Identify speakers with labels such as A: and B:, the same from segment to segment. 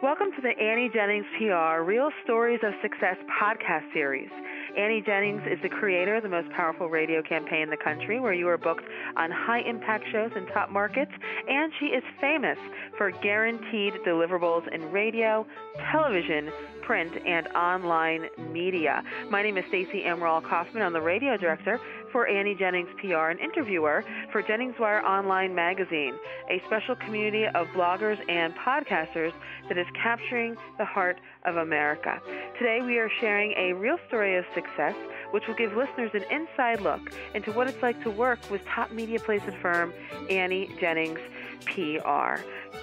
A: Welcome to the Annie Jennings PR Real Stories of Success podcast series. Annie Jennings is the creator of the most powerful radio campaign in the country, where you are booked on high-impact shows in top markets, and she is famous for guaranteed deliverables in radio, television, print, and online media. My name is Stacey Emerald Kaufman. I'm the radio director for Annie Jennings PR and interviewer for Jennings Wire Online Magazine, a special community of bloggers and podcasters that is capturing the heart of America. Today we are sharing a real story of success, which will give listeners an inside look into what it's like to work with top media placement firm Annie Jennings PR.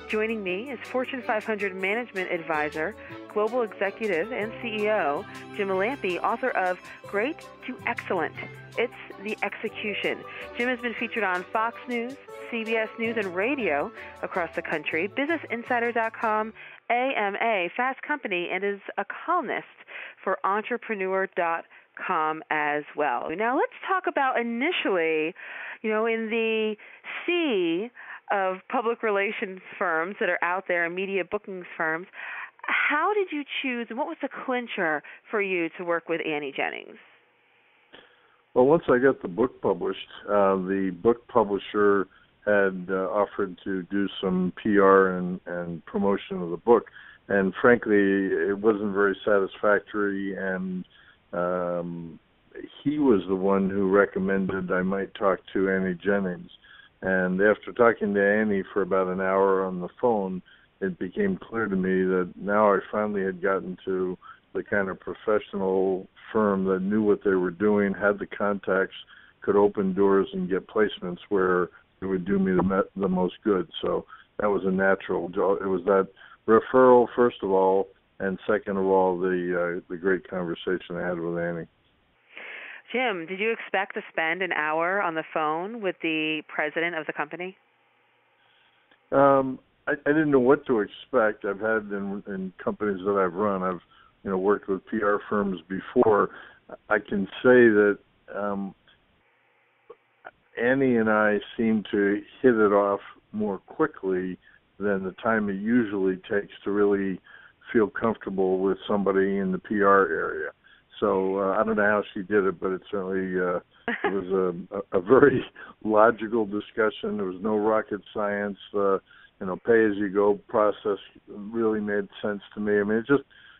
A: Joining me is Fortune 500 Management Advisor, Global Executive and CEO, Jim Alampi, author of Great to Excellent. It's the execution. Jim has been featured on Fox News, CBS News, and radio across the country, BusinessInsider.com, AMA, Fast Company, and is a columnist for Entrepreneur.com as well. Now let's talk about initially, in the sea of public relations firms that are out there and media bookings firms, how did you choose, and what was the clincher for you to work with Annie Jennings?
B: Well, once I got the book published, the book publisher had offered to do some PR and promotion of the book, and frankly, it wasn't very satisfactory, and he was the one who recommended I might talk to Annie Jennings. And after talking to Annie for about an hour on the phone, it became clear to me that now I finally had gotten to the kind of professional firm that knew what they were doing, had the contacts, could open doors and get placements where it would do me the most good. So that was a natural. It was that referral, first of all, and second of all, the great conversation I had with Annie.
A: Jim, did you expect to spend an hour on the phone with the president of the company?
B: I didn't know what to expect. I've had in companies that I've run, I've worked with PR firms before. I can say that Annie and I seem to hit it off more quickly than the time it usually takes to really feel comfortable with somebody in the PR area. So I don't know how she did it, but it certainly it was a very logical discussion. There was no rocket science. Pay-as-you-go process really made sense to me. I mean,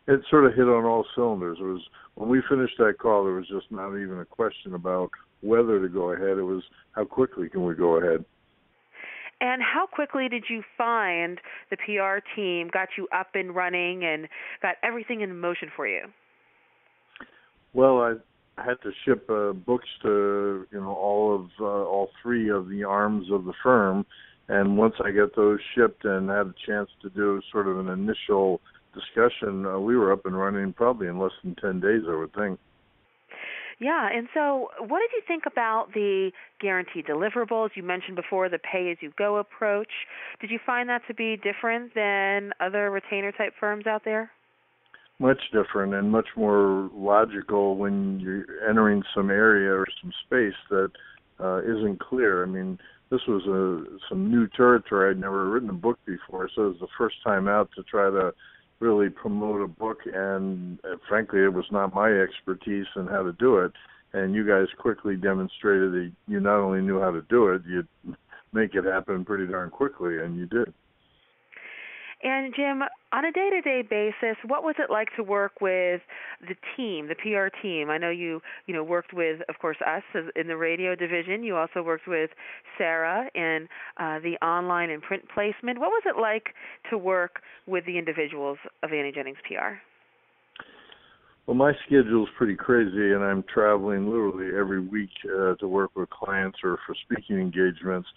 B: it sort of hit on all cylinders. It was, when we finished that call, there was just not even a question about whether to go ahead. It was, how quickly can we go ahead?
A: And how quickly did you find the PR team got you up and running and got everything in motion for you?
B: Well, I had to ship books to all three of the arms of the firm, and once I got those shipped and had a chance to do sort of an initial discussion, we were up and running probably in less than 10 days, I would think.
A: Yeah, and so what did you think about the guaranteed deliverables? You mentioned before the pay-as-you-go approach. Did you find that to be different than other retainer-type firms out there?
B: Much different and much more logical when you're entering some area or some space that isn't clear. I mean, this was some new territory. I'd never written a book before, so it was the first time out to try to really promote a book, and frankly, it was not my expertise in how to do it, and you guys quickly demonstrated that you not only knew how to do it, you'd make it happen pretty darn quickly, and you did.
A: And Jim, on a day-to-day basis, what was it like to work with the team, the PR team? I know you worked with, of course, us in the radio division. You also worked with Sarah in the online and print placement. What was it like to work with the individuals of Annie Jennings PR?
B: Well, my schedule's pretty crazy, and I'm traveling literally every week to work with clients or for speaking engagements.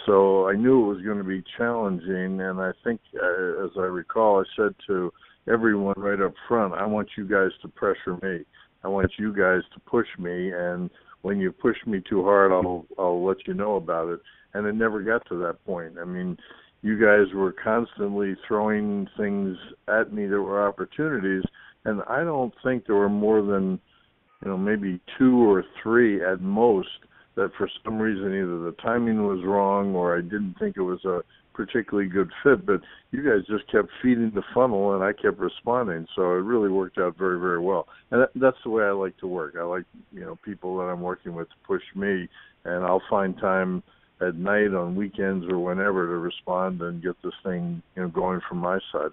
B: So I knew it was going to be challenging, and I think, as I recall, I said to everyone right up front, I want you guys to pressure me. I want you guys to push me, and when you push me too hard, I'll let you know about it. And it never got to that point. I mean, you guys were constantly throwing things at me that were opportunities, and I don't think there were more than, maybe 2 or 3 at most that for some reason either the timing was wrong or I didn't think it was a particularly good fit, but you guys just kept feeding the funnel, and I kept responding. So it really worked out very, very well. And that's the way I like to work. I like, people that I'm working with to push me, and I'll find time at night, on weekends, or whenever to respond and get this thing, going from my side.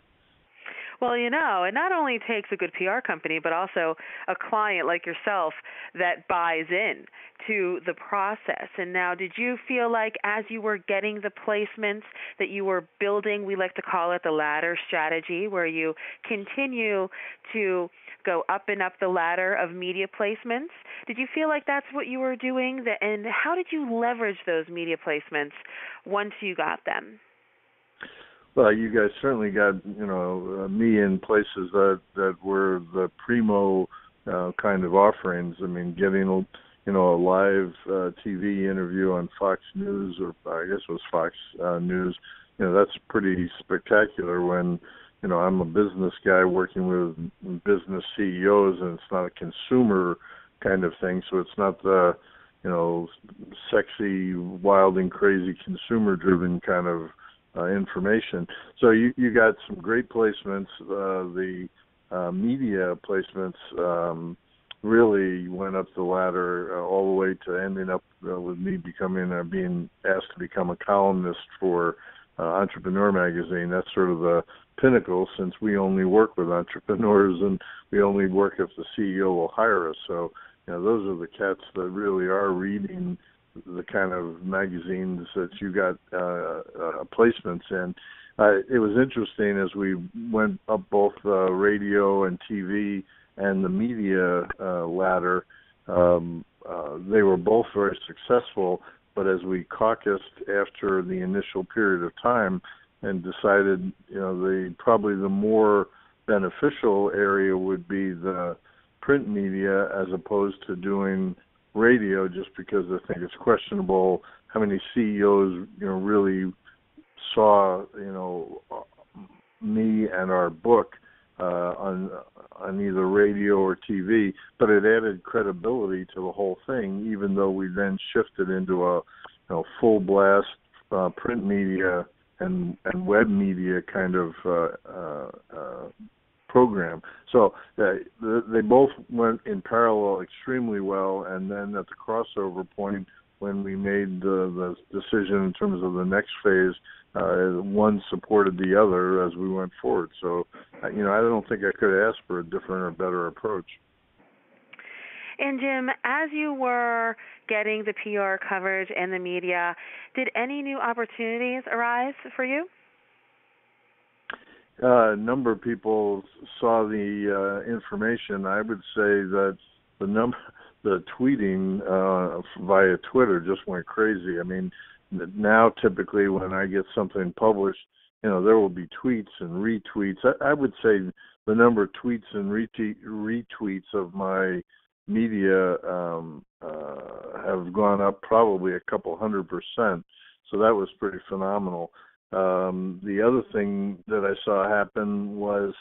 A: Well, it not only takes a good PR company, but also a client like yourself that buys in to the process. And now, did you feel like as you were getting the placements that you were building, we like to call it the ladder strategy, where you continue to go up and up the ladder of media placements? Did you feel like that's what you were doing? And how did you leverage those media placements once you got them?
B: Well, you guys certainly got, me in places that were the primo kind of offerings. I mean, getting, a live TV interview on Fox News, or I guess it was Fox News, that's pretty spectacular when, I'm a business guy working with business CEOs, and it's not a consumer kind of thing. So it's not the, sexy, wild and crazy consumer-driven kind of information. So you got some great placements. The media placements really went up the ladder all the way to ending up with me being asked to become a columnist for Entrepreneur Magazine. That's sort of the pinnacle, since we only work with entrepreneurs and we only work if the CEO will hire us. So those are the cats that really are reading the kind of magazines that you got placements in. It was interesting as we went up both radio and TV and the media ladder. They were both very successful, but as we caucused after the initial period of time and decided, probably the more beneficial area would be the print media as opposed to doing radio, just because I think it's questionable how many CEOs really saw me and our book on either radio or TV, but it added credibility to the whole thing, even though we then shifted into a full blast print media and web media kind of program. So they both went in parallel extremely well, and then at the crossover point when we made the decision in terms of the next phase, one supported the other as we went forward. So, I don't think I could ask for a different or better approach.
A: And Jim, as you were getting the PR coverage and the media, did any new opportunities arise for you?
B: A number of people saw the information. I would say that the tweeting via Twitter just went crazy. I mean, now typically when I get something published, there will be tweets and retweets. I would say the number of tweets and retweets of my media have gone up probably a couple 100%. So that was pretty phenomenal. The other thing that I saw happen was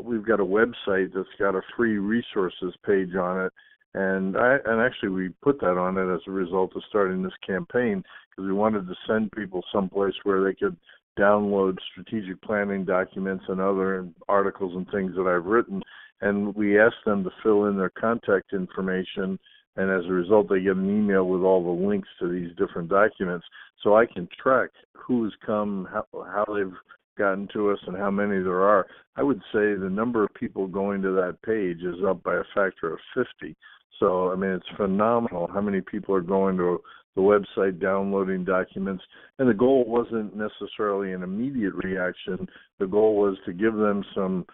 B: we've got a website that's got a free resources page on it, and actually we put that on it as a result of starting this campaign, because we wanted to send people someplace where they could download strategic planning documents and other articles and things that I've written, and we asked them to fill in their contact information, and as a result they get an email with all the links to these different documents, so I can track who's come, how they've gotten to us, and how many there are. I would say the number of people going to that page is up by a factor of 50. So, I mean, it's phenomenal how many people are going to the website, downloading documents. And the goal wasn't necessarily an immediate reaction. The goal was to give them some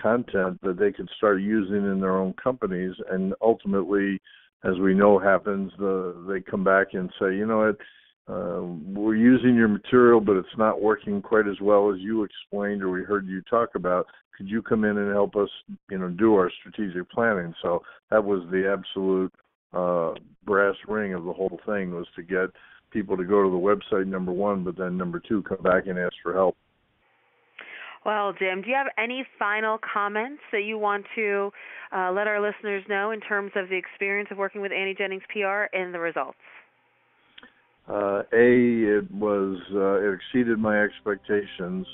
B: content that they could start using in their own companies. And ultimately, as we know happens, they come back and say, you know what, we're using your material, but it's not working quite as well as you explained or we heard you talk about. Could you come in and help us, do our strategic planning? So that was the absolute brass ring of the whole thing, was to get people to go to the website, number one, but then number two, come back and ask for help.
A: Well, Jim, do you have any final comments that you want to let our listeners know in terms of the experience of working with Annie Jennings PR and the results?
B: it exceeded my expectations.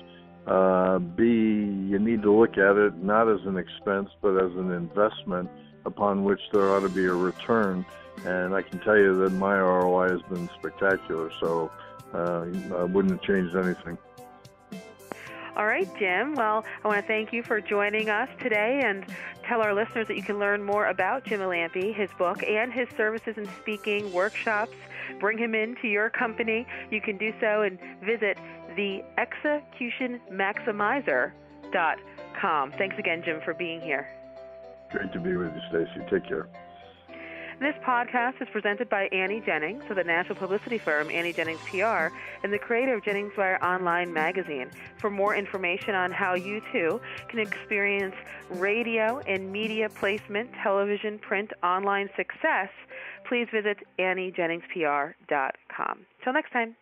B: B, you need to look at it not as an expense, but as an investment upon which there ought to be a return. And I can tell you that my ROI has been spectacular, so I wouldn't have changed anything.
A: All right, Jim. Well, I want to thank you for joining us today and tell our listeners that you can learn more about Jim Alampi, his book, and his services in speaking workshops. Bring him into your company. You can do so and visit theexecutionmaximizer.com. Thanks again, Jim, for being here.
B: Great to be with you, Stacy. Take care.
A: This podcast is presented by Annie Jennings of the national publicity firm Annie Jennings PR and the creator of Jennings Wire Online magazine. For more information on how you too can experience radio and media placement, television, print, online success, please visit AnnieJenningsPR.com. Till next time.